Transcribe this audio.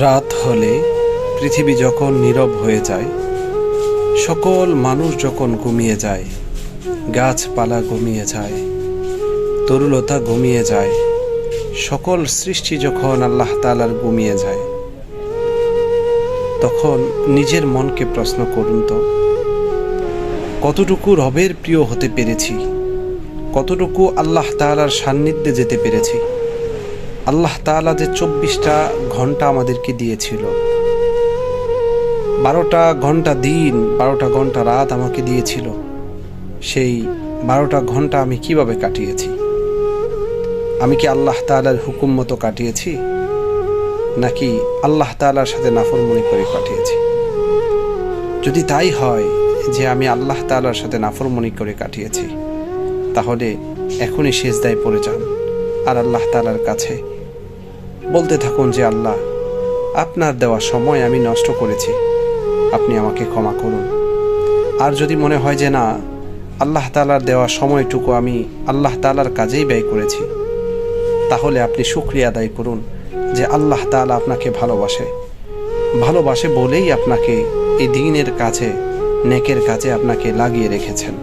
রাত হলে পৃথিবী যখন নীরব হয়ে যায়, সকল মানুষ যখন ঘুমিয়ে যায়, গাছপালা ঘুমিয়ে যায়, তরুলতা ঘুমিয়ে যায়, সকল সৃষ্টি যখন আল্লাহ তাআলার ঘুমিয়ে যায়, তখন নিজের মনকে প্রশ্ন করুন তো, কতটুকু রবের প্রিয় হতে পেরেছি, কতটুকু আল্লাহ তাআলার সান্নিধ্যে যেতে পেরেছি। আল্লাহ তাআলা যে 24টা ঘন্টা আমাদেরকে দিয়েছিল, 12টা ঘন্টা দিন, 12টা ঘন্টা রাত আমাকে দিয়েছিল, সেই 12টা ঘন্টা আমি কিভাবে কাটিয়েছি? আমি কি আল্লাহ তাআলার হুকুম মতো কাটিয়েছি, নাকি আল্লাহ তাআলার সাথে নাফরমানি করে কাটিয়েছি? যদি তাই হয় যে আমি আল্লাহ তাআলার সাথে নাফরমানি করে কাটিয়েছি, তাহলে এখনই সিজদায় পড়ে যান আর আল্লাহ তাআলার কাছে বলতে থাকুন যে আল্লাহ, আপনার দেওয়া সময় আমি নষ্ট করেছি, আপনি আমাকে ক্ষমা করুন। আর যদি মনে হয় যে না, আল্লাহ তাআলার দেওয়া সময়টুকু আমি আল্লাহ তাআলার কাজেই ব্যয় করেছি, তাহলে আপনি শুকরিয়া আদায় করুন যে আল্লাহ তাআলা আপনাকে ভালোবাসে বলেই আপনাকে এই দ্বীনের কাজে, নেকের কাজে আপনাকে লাগিয়ে রেখেছেন।